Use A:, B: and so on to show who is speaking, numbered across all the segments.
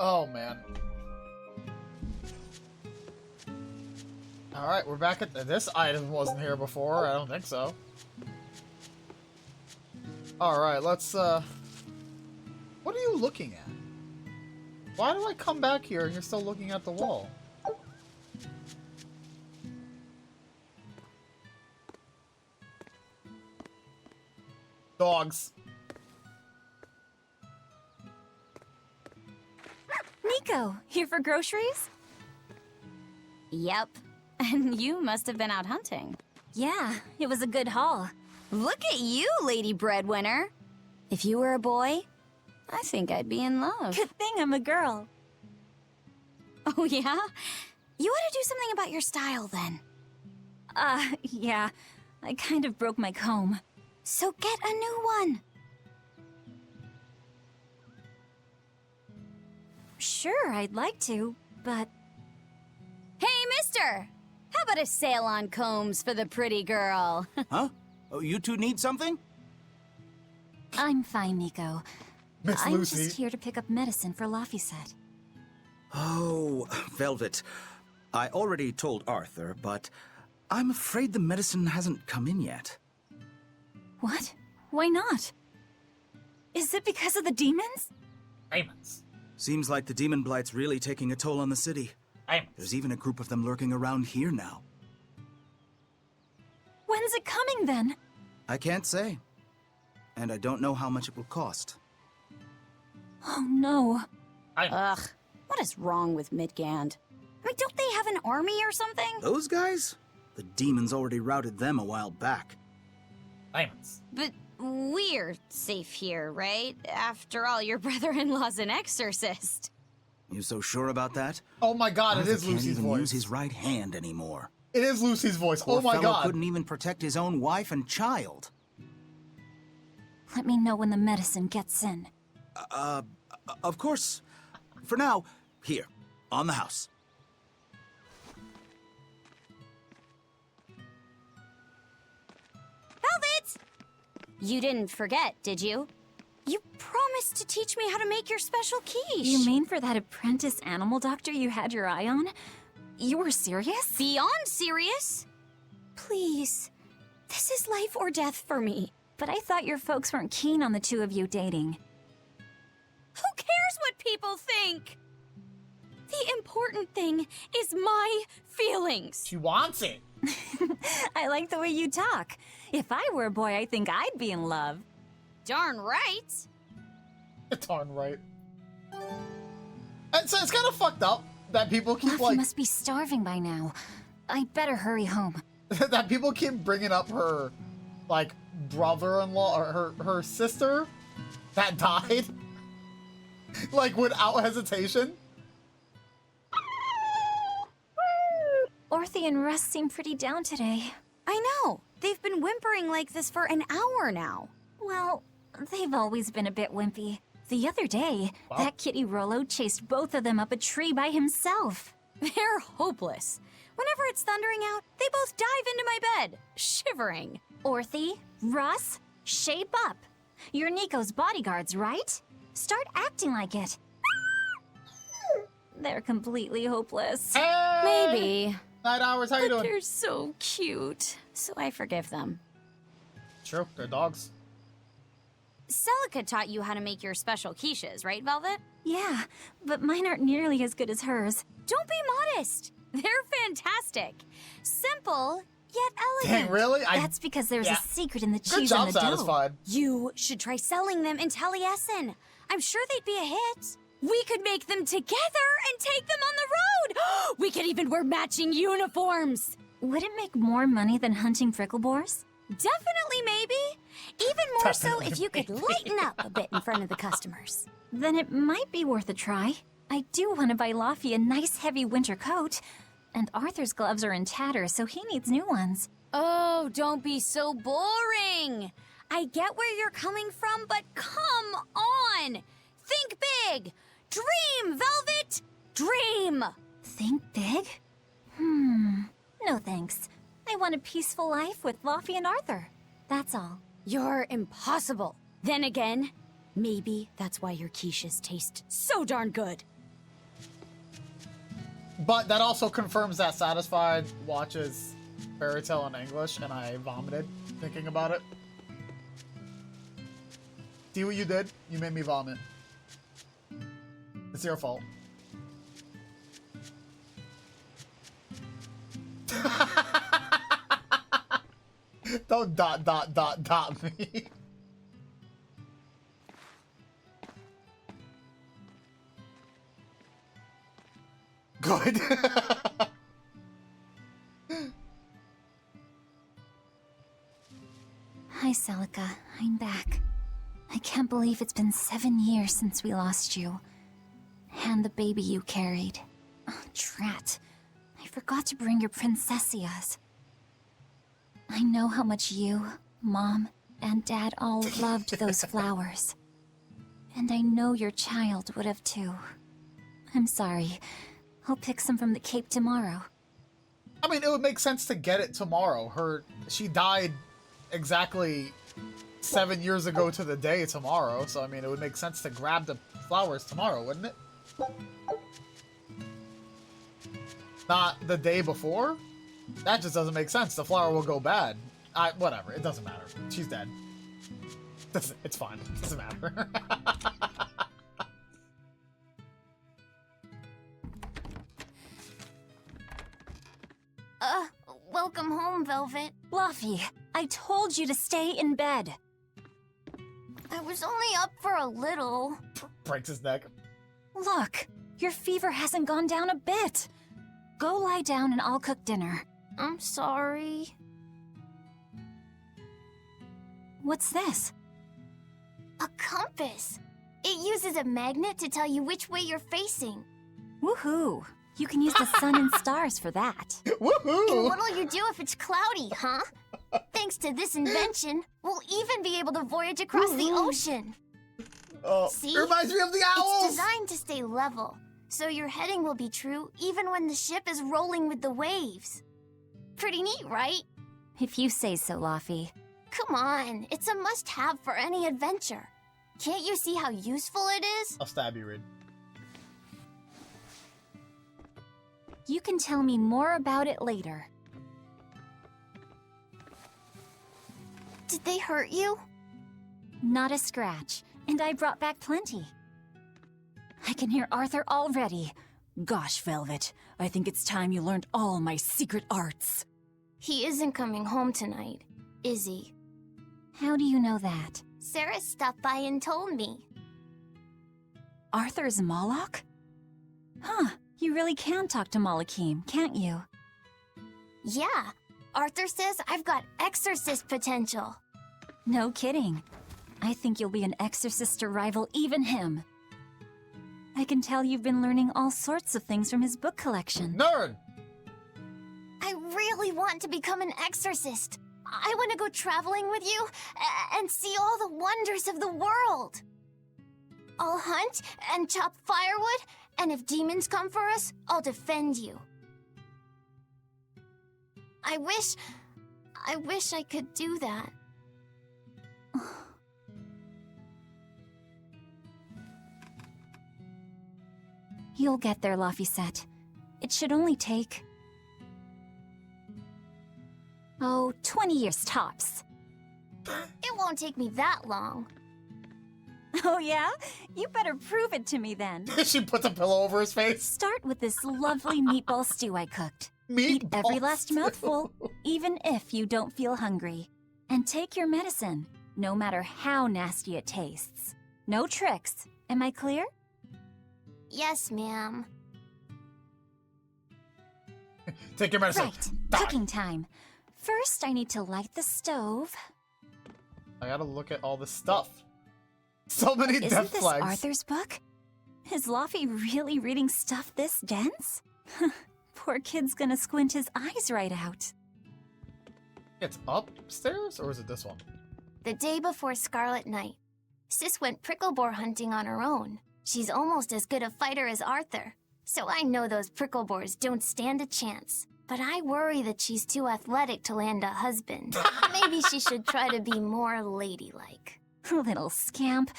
A: Oh, man. Alright, we're back at this item wasn't here before. I don't think so. Alright, let's, what are you looking at? Why do I come back here and you're still looking at the wall? Dogs.
B: Nico, here for groceries?
C: Yep. And you must have been out hunting.
B: Yeah, it was a good haul.
C: Look at you, lady breadwinner. If you were a boy, I think I'd be in love.
B: Good thing I'm a girl.
C: Oh, yeah? You ought to do something about your style, then.
B: Yeah. I kind of broke my comb.
C: So get a new one.
B: Sure, I'd like to, but...
C: Hey, mister! How about a sale on combs for the pretty girl?
D: Huh? Oh, you two need something?
B: I'm fine, Nico.
A: Miss
B: I'm
A: Lucy.
B: just here to pick up medicine for Laphi said.
D: Oh, Velvet. I already told Arthur, but I'm afraid the medicine hasn't come in yet.
B: What? Why not? Is it because of the demons?
A: Diamonds.
D: Seems like the demon blight's really taking a toll on the city.
A: Diamonds.
D: There's even a group of them lurking around here now.
B: When's it coming, then?
D: I can't say. And I don't know how much it will cost.
B: Oh, no.
C: Ugh, what is wrong with Midgand? I mean, don't they have an army or something?
D: Those guys? The demons already routed them a while back.
A: Diamonds.
C: But we're safe here, right? After all, your brother-in-law's an exorcist.
D: You so sure about that?
A: Oh my god, it
D: Arthur
A: is Lucy's
D: can't even
A: voice.
D: use his right hand anymore.
A: It is Lucy's voice.
D: Poor
A: Oh my
D: fellow
A: god.
D: couldn't even protect his own wife and child.
B: Let me know when the medicine gets in.
D: Of course. For now, here, on the house.
C: Velvet! You didn't forget, did you? You promised to teach me how to make your special quiche.
B: You mean for that apprentice animal doctor you had your eye on? You were serious?
C: Beyond serious? Please. This is life or death for me.
B: But I thought your folks weren't keen on the two of you dating.
C: Who cares what people think? The important thing is my feelings.
A: She wants it.
B: I like the way you talk. If I were a boy, I think I'd be in love.
C: Darn right.
A: Darn right. And so it's kind of fucked up that people keep
B: Laphi
A: like
B: must be starving by now. I'd better hurry home.
A: that people keep bringing up her like brother-in-law or her sister that died like without hesitation.
B: Orthy and Russ seem pretty down today.
C: I know. They've been whimpering like this for an hour now.
B: Well, they've always been a bit wimpy. The other day,
A: Wow.
B: that kitty Rollo chased both of them up a tree by himself.
C: They're hopeless. Whenever it's thundering out, they both dive into my bed, shivering.
B: Orthy, Russ, shape up. You're Nico's bodyguards, right? Start acting like it. They're completely hopeless.
A: Hey!
C: Maybe.
A: Night Hours, how you
C: But
A: doing?
C: they're so cute, so I forgive them.
A: True, they're dogs.
C: Celica taught you how to make your special quiches, right, Velvet?
B: Yeah, but mine aren't nearly as good as hers.
C: Don't be modest. They're fantastic. Simple, yet elegant.
A: Dang, really?
B: That's because there's
A: yeah.
B: a secret in the
A: Good
B: cheese
A: job,
B: and the dough.
A: Satisfied.
C: You should try selling them in Taliesin. I'm sure they'd be a hit. We could make them together and take them on the road. We could even wear matching uniforms.
B: Would it make more money than hunting fricklebores?
C: Definitely, maybe. Even more so
A: Definitely
C: if you could lighten up a bit in front of the customers.
B: Then it might be worth a try. I do want to buy Laphi a nice heavy winter coat. And Arthur's gloves are in tatters, so he needs new ones.
C: Oh, don't be so boring. I get where you're coming from, but come on. Think big. Dream, Velvet. Dream.
B: Think big? No thanks. I want a peaceful life with Laphi and Arthur. That's all.
C: You're impossible. Then again, maybe that's why your quiches taste so darn good.
A: But that also confirms that Satisfied watches Fairy Tail in English, and I vomited thinking about it. See what you did? You made me vomit. It's your fault. Don't dot me. Good.
B: Hi, Celica. I'm back. I can't believe it's been 7 years since we lost you. And the baby you carried. Oh, drat. I forgot to bring your princessias. I know how much you, Mom, and Dad all loved those flowers. And I know your child would have too. I'm sorry. I'll pick some from the Cape tomorrow.
A: I mean, it would make sense to get it tomorrow. She died exactly 7 years ago to the day tomorrow, so I mean, it would make sense to grab the flowers tomorrow, wouldn't it? Not the day before? That just doesn't make sense. The flower will go bad. Whatever, it doesn't matter. She's dead. It's fine. It doesn't matter.
C: Welcome home, Velvet.
B: Laphi, I told you to stay in bed.
C: I was only up for a little.
A: Breaks his neck.
B: Look, your fever hasn't gone down a bit. Go lie down and I'll cook dinner.
C: I'm sorry.
B: What's this?
C: A compass. It uses a magnet to tell you which way you're facing.
B: Woohoo! You can use the sun and stars for that.
A: Woohoo!
C: And what'll you do if it's cloudy, huh? Thanks to this invention, we'll even be able to voyage across the ocean.
A: Oh,
C: See?
A: it reminds me of the owls!
C: It's designed to stay level, so your heading will be true even when the ship is rolling with the waves. Pretty neat, right?
B: If you say so, Laphi.
C: Come on, it's a must-have for any adventure. Can't you see how useful it is?
A: I'll stab you, Reed.
B: You can tell me more about it later.
C: Did they hurt you?
B: Not a scratch, and I brought back plenty. I can hear Arthur already. Gosh, Velvet, I think it's time you learned all my secret arts.
C: He isn't coming home tonight, is he?
B: How do you know that?
C: Sarah stopped by and told me.
B: Arthur's Moloch? Huh, you really can talk to Malakim, can't you?
C: Yeah, Arthur says I've got exorcist potential.
B: No kidding. I think you'll be an exorcist to rival even him. I can tell you've been learning all sorts of things from his book collection.
A: Nerd!
C: I really want to become an exorcist. I want to go traveling with you and see all the wonders of the world. I'll hunt and chop firewood, and if demons come for us, I'll defend you. I wish I could do that.
B: You'll get there, Laphicet. It should only take... 20 years tops.
C: It won't take me that long.
B: Oh yeah? You better prove it to me then.
A: She puts a pillow over his face.
B: Start with this lovely meatball stew I cooked. Eat
A: Meatballs.
B: every last mouthful, even if you don't feel hungry. And take your medicine, no matter how nasty it tastes. No tricks. Am I clear?
C: Yes, ma'am.
A: Take your medicine.
B: Right.
A: Die.
B: Cooking time. First, I need to light the stove.
A: I gotta look at all this stuff. So many
B: Isn't
A: death
B: this
A: flags.
B: Arthur's book? Is Laphi really reading stuff this dense? Poor kid's gonna squint his eyes right out.
A: It's upstairs, or is it this one?
C: The day before Scarlet Night, Sis went prickle boar hunting on her own. She's almost as good a fighter as Arthur, so I know those prickle boars don't stand a chance. But I worry that she's too athletic to land a husband. Maybe she should try to be more ladylike.
B: Little scamp.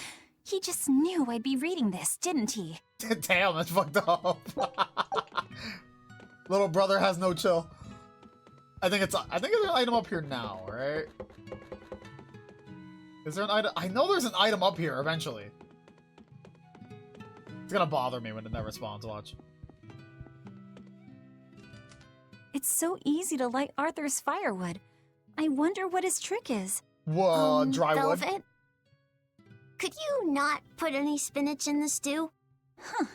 B: He just knew I'd be reading this, didn't he?
A: Damn, that's fucked up. Little brother has no chill. I think there's an item up here now, right? Is there an item? I know there's an item up here eventually. It's gonna bother me when it never spawns, watch.
B: It's so easy to light Arthur's firewood. I wonder what his trick is.
A: Whoa, dry wood.
C: Velvet? Could you not put any spinach in the stew?
B: Huh.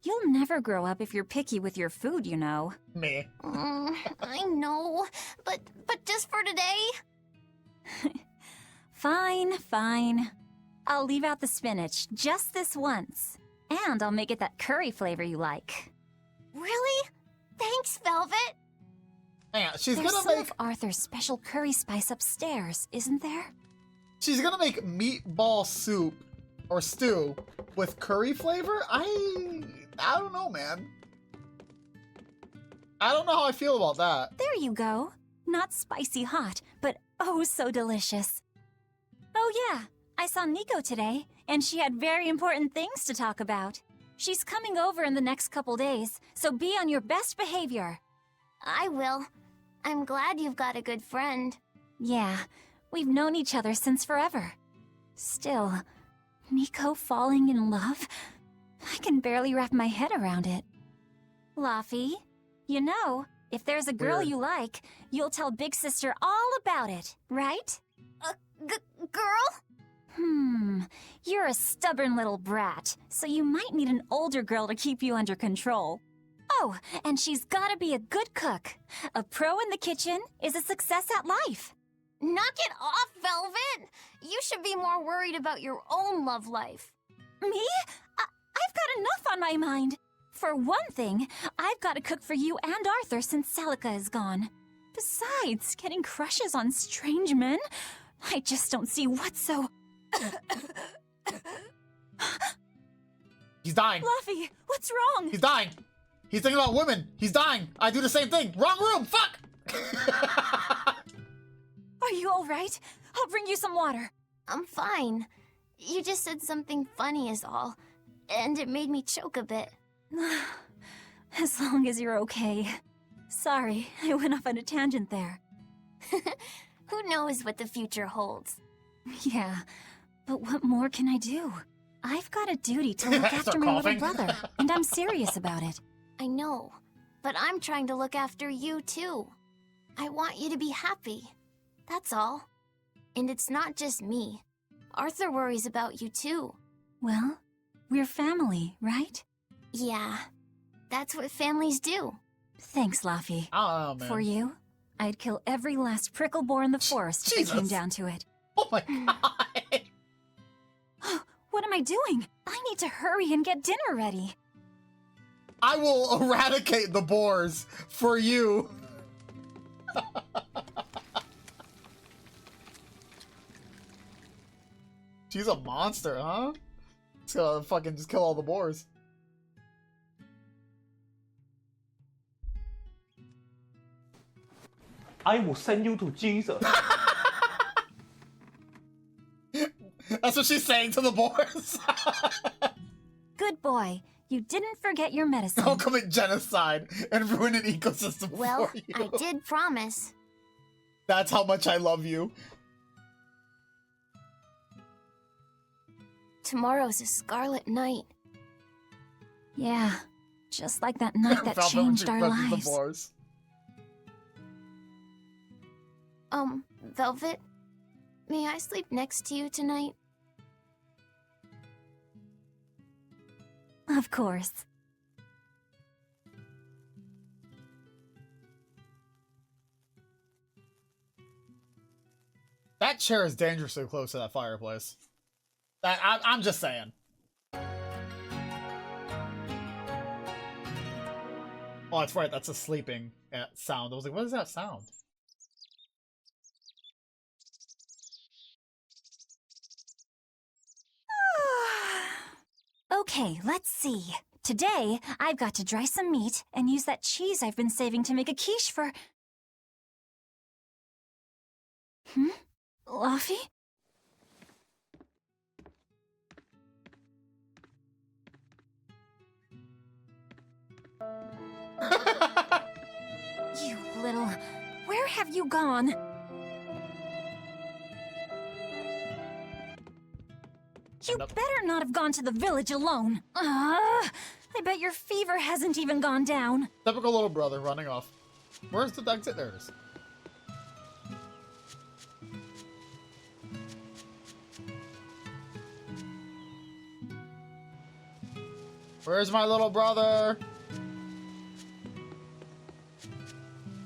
B: You'll never grow up if you're picky with your food, you know.
A: Me.
C: I know, but just for today?
B: Fine, fine. I'll leave out the spinach just this once. And I'll make it that curry flavor you like.
C: Really? Thanks, Velvet.
A: Hang on, she's
B: There's
A: gonna
B: some
A: make...
B: of Arthur's special curry spice upstairs, isn't there?
A: She's gonna make meatball soup or stew with curry flavor? I don't know, man. I don't know how I feel about that.
B: There you go. Not spicy hot, but oh so delicious. Oh yeah, I saw Nico today, and she had very important things to talk about. She's coming over in the next couple days, so be on your best behavior.
C: I will. I'm glad you've got a good friend.
B: Yeah, we've known each other since forever. Still, Nico falling in love? I can barely wrap my head around it. Laphi, you know, if there's a girl
A: Weird.
B: you like, you'll tell Big Sister all about it, right?
C: Girl?
B: You're a stubborn little brat, so you might need an older girl to keep you under control. Oh, and she's gotta be a good cook. A pro in the kitchen is a success at life.
C: Knock it off, Velvet! You should be more worried about your own love life.
B: Me? I've got enough on my mind. For one thing, I've got to cook for you and Arthur since Celica is gone. Besides, getting crushes on strange men? I just don't see what's so...
A: He's dying.
B: Laphi, what's wrong?
A: He's dying. He's thinking about women. He's dying. I do the same thing. Wrong room. Fuck.
B: Are you all right? I'll bring you some water.
C: I'm fine. You just said something funny is all, and it made me choke a bit.
B: As long as you're okay. Sorry, I went off on a tangent there.
C: Who knows what the future holds?
B: Yeah, but what more can I do? I've got a duty to look after
A: Start
B: my little
A: coughing.
B: brother, and I'm serious about it.
C: I know, but I'm trying to look after you too. I want you to be happy. That's all. And it's not just me. Arthur worries about you too.
B: Well, we're family, right?
C: Yeah, that's what families do.
B: Thanks, Laphi.
A: Oh man.
B: For you, I'd kill every last prickle boar in the forest if it came
A: Jesus.
B: down to it.
A: Oh my god.
B: What am I doing? I need to hurry and get dinner ready.
A: I will eradicate the boars for you. She's a monster, huh? It's gonna fucking just kill all the boars.
E: I will send you to Jesus.
A: That's what she's saying to the boars.
B: Good boy. You didn't forget your medicine.
A: Don't commit genocide and ruin an ecosystem
C: Well,
A: for you.
C: I did promise.
A: That's how much I love you.
C: Tomorrow's a scarlet night.
B: Yeah, just like that night that
A: Velvet when
B: changed
A: she
B: our
A: crushes
B: lives.
A: The boars.
C: Velvet, may I sleep next to you tonight?
B: Of course.
A: That chair is dangerously close to that fireplace. I'm just saying. Oh, that's right. That's a sleeping sound. I was like, what is that sound?
B: Okay, let's see. Today, I've got to dry some meat and use that cheese I've been saving to make a quiche for... Laphi? You little... Where have you gone? You better not have gone to the village alone. I bet your fever hasn't even gone down.
A: Typical little brother running off. Where's the exit? There it is. Where's my little brother?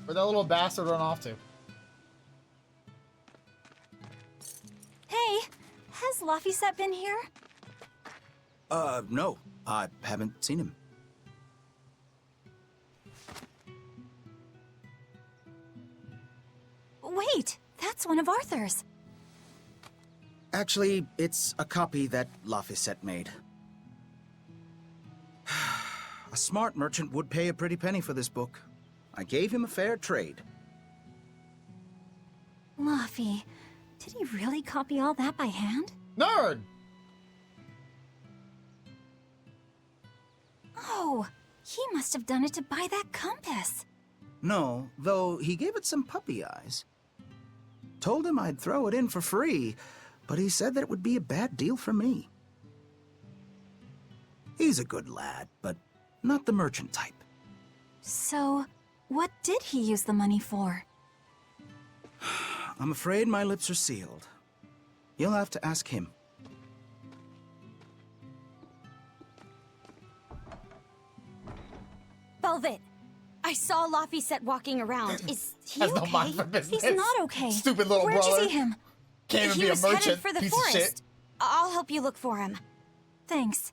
A: Where'd that little bastard run off to?
B: Hey, has Laphi been here?
D: No. I haven't seen him.
B: Wait, that's one of Arthur's.
D: Actually, it's a copy that Laphi made. A smart merchant would pay a pretty penny for this book. I gave him a fair trade.
B: Laphi, did he really copy all that by hand?
A: Nerd!
B: Oh, he must have done it to buy that compass.
D: No, though he gave it some puppy eyes. Told him I'd throw it in for free, but he said that it would be a bad deal for me. He's a good lad, but not the merchant type.
B: So, what did he use the money for?
D: I'm afraid my lips are sealed. You'll have to ask him.
F: Velvet, I saw Laphi walking around. Is he
A: Has
F: okay?
A: no mind for business.
B: He's not okay.
A: Stupid little
B: Where'd
A: brother.
B: you see him?
A: Can't even
F: He
A: be a
F: was headed
A: merchant.
F: for the
A: Piece
F: forest.
A: of shit.
F: I'll help you look for him.
B: Thanks.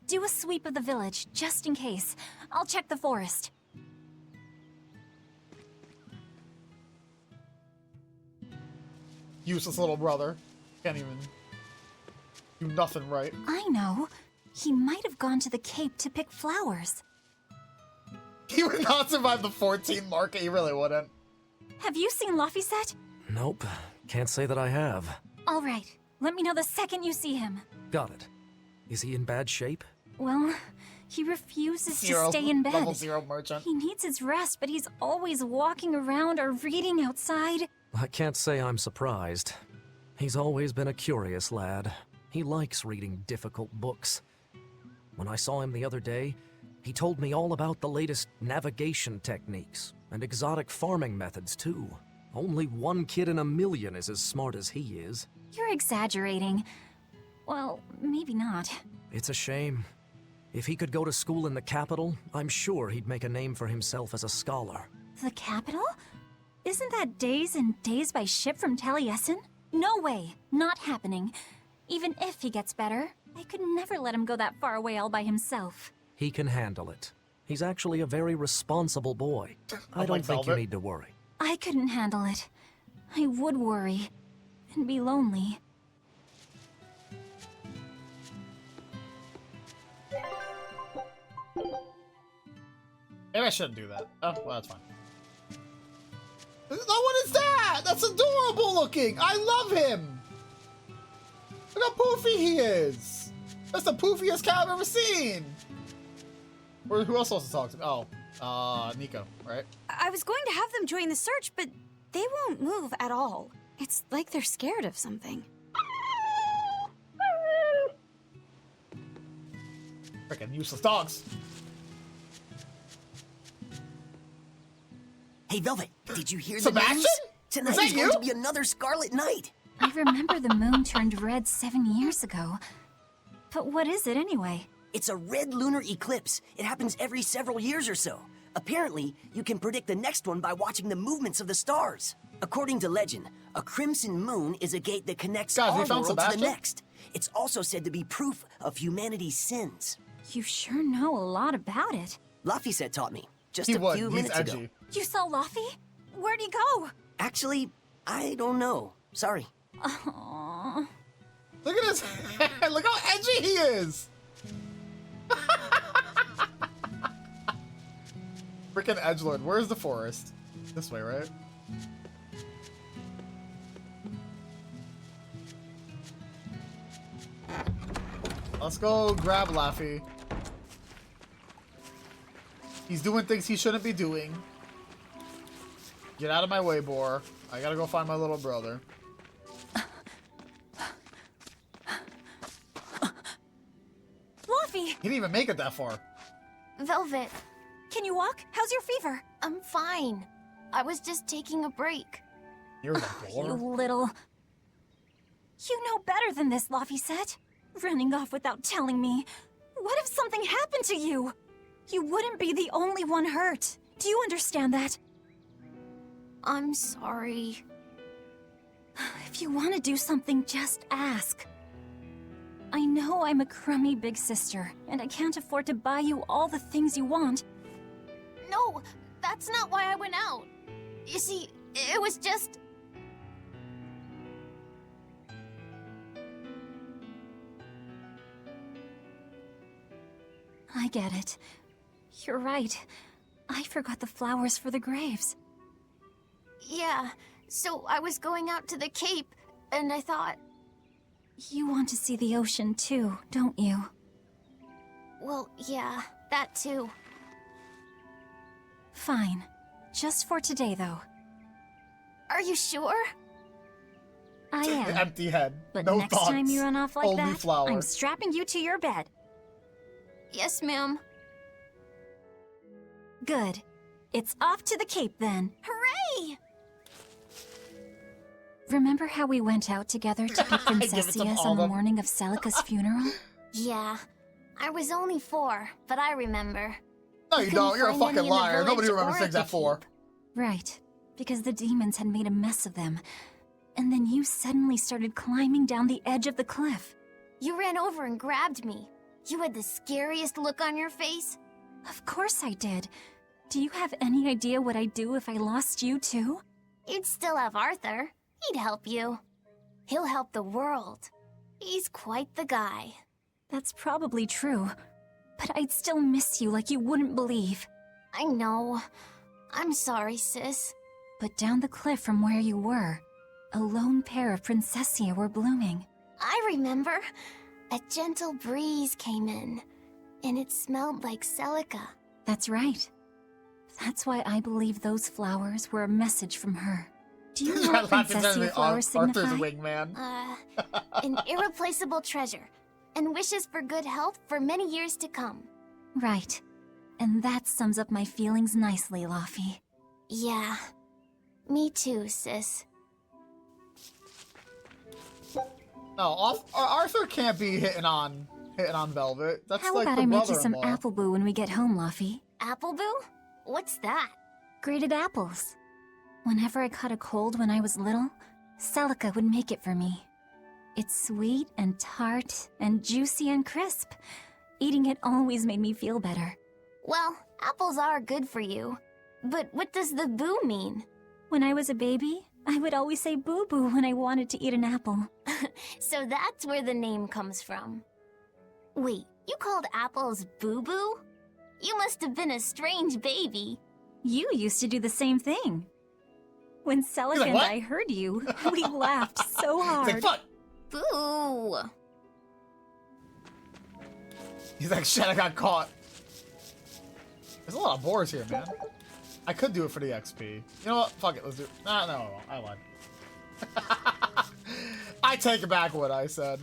B: Do a sweep of the village, just in case. I'll check the forest.
A: Useless little brother. Can't even do nothing right.
B: I know. He might have gone to the Cape to pick flowers.
A: He would not survive the 14 market. He really wouldn't.
B: Have you seen Laphi?
G: Nope. Can't say that I have.
B: All right. Let me know the second you see him.
G: Got it. Is he in bad shape?
B: Well, he refuses
A: Zero.
B: to stay in bed.
A: Level 0 merchant.
B: He needs his rest, but he's always walking around or reading outside.
G: I can't say I'm surprised. He's always been a curious lad. He likes reading difficult books. When I saw him the other day, he told me all about the latest navigation techniques and exotic farming methods, too. Only one kid in a million is as smart as he is.
B: You're exaggerating. Well, maybe not.
G: It's a shame. If he could go to school in the capital, I'm sure he'd make a name for himself as a scholar.
B: The capital? Isn't that days and days by ship from Taliesin? No way. Not happening. Even if he gets better, I could never let him go that far away all by himself.
G: He can handle it. He's actually a very responsible boy. I don't think you need to worry.
B: I couldn't handle it. I would worry. And be lonely.
A: Maybe I shouldn't do that. Oh, well, that's fine. Oh, what is that? That's adorable looking. I love him. Look how poofy he is. That's the poofiest cat I've ever seen. Or who else wants to talk to me? Oh, Nico, right?
F: I was going to have them join the search, but they won't move at all. It's like they're scared of something.
A: Freaking useless dogs.
H: Hey, Velvet, did you hear the
A: Sebastian?
H: news? Tonight
A: Is that
H: is going
A: you?
H: to be another Scarlet Night.
B: I remember the moon turned red 7 years ago. But what is it anyway?
H: It's a red lunar eclipse. It happens every several years or so. Apparently, you can predict the next one by watching the movements of the stars. According to legend, a crimson moon is a gate that connects
A: Guys, we
H: our
A: found
H: world to the
A: Sebastian?
H: next. It's also said to be proof of humanity's sins.
B: You sure know a lot about it.
H: Laphi taught me just
A: He
H: a
A: would.
H: few
A: He's
H: minutes
A: edgy.
H: ago.
B: You saw Laphi? Where'd he go?
H: Actually, I don't know. Sorry.
B: Aww.
A: Look at his hair. Look how edgy he is. Freaking edgelord. Where's the forest? This way, right? Let's go grab Laphi. He's doing things he shouldn't be doing. Get out of my way, Boar. I gotta go find my little brother.
F: Laphi!
A: He didn't even make it that far.
C: Velvet,
F: Can you walk? How's your fever?
C: I'm fine. I was just taking a break.
A: You're the
F: You
A: Boar?
F: little... You know better than this, Laphi said. Running off without telling me. What if something happened to you? You wouldn't be the only one hurt. Do you understand that?
C: I'm sorry.
F: If you want to do something, just ask. I know I'm a crummy big sister, and I can't afford to buy you all the things you want.
C: No, that's not why I went out. You see, it was just...
F: I get it. You're right. I forgot the flowers for the graves.
C: Yeah, so I was going out to the Cape, and I thought,
F: You want to see the ocean too, don't you?
C: well, yeah, that too.
F: Fine. Just for today, though.
C: Are you sure?
F: I am.
A: Empty head.
F: But
A: no
F: next
A: thoughts.
F: time you run off like
A: Only
F: that,
A: flower.
F: I'm strapping you to your bed.
C: Yes, ma'am.
F: Good. It's off to the Cape then.
C: Hooray!
F: Remember how we went out together to pick
A: Give it to
F: Princessias
A: all
F: on the
A: them.
F: morning of Celica's funeral?
C: Yeah, I was only 4, but I remember.
A: No, you don't. You're a
C: Couldn't find
A: fucking
C: any in the
A: liar. Nobody
C: village
A: remembers
C: or
A: things
C: at
A: at
C: the
A: 4.
C: Cape.
F: Right. Because the demons had made a mess of them. And then you suddenly started climbing down the edge of the cliff.
C: You ran over and grabbed me. You had the scariest look on your face.
F: Of course I did. Do you have any idea what I'd do if I lost you too?
C: You'd still have Arthur. He'd help you. He'll help the world. He's quite the guy.
F: That's probably true. But I'd still miss you like you wouldn't believe.
C: I know. I'm sorry, sis.
F: But down the cliff from where you were, a lone pair of Princessia were blooming.
C: I remember. A gentle breeze came in, and it smelled like Celica.
F: That's right. That's why I believe those flowers were a message from her. Do you know what Princessia flowers
A: Arthur's
F: signify?
A: wingman.
C: An irreplaceable treasure, and wishes for good health for many years to come.
F: Right. And that sums up my feelings nicely, Laphi.
C: Yeah. Me too, sis.
A: No, Arthur can't be hitting on Velvet. That's
F: How
A: like
F: about
A: the
F: I make you some
A: brother-in-law.
F: apple boo when we get home, Laphi?
C: Appleboo? What's that?
F: Grated apples. Whenever I caught a cold when I was little, Celica would make it for me. It's sweet and tart and juicy and crisp. Eating it always made me feel better.
C: Well, apples are good for you. But what does the boo mean?
F: When I was a baby, I would always say boo-boo when I wanted to eat an apple.
C: So that's where the name comes from. Wait, you called apples boo-boo? You must have been a strange baby.
F: You used to do the same thing. When Celica
A: like,
F: and
A: "What?"
F: I heard you, we laughed so
A: He's
F: hard.
A: like, fuck!
C: Boo!
A: He's like, shit, I got caught. There's a lot of boars here, man. I could do it for the XP. You know what? Fuck it, let's do it. Nah, no, I lied. I take back what I said.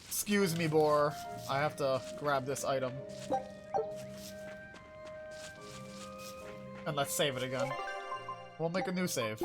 A: Excuse me, boar. I have to grab this item. And let's save it again. We'll make a new save.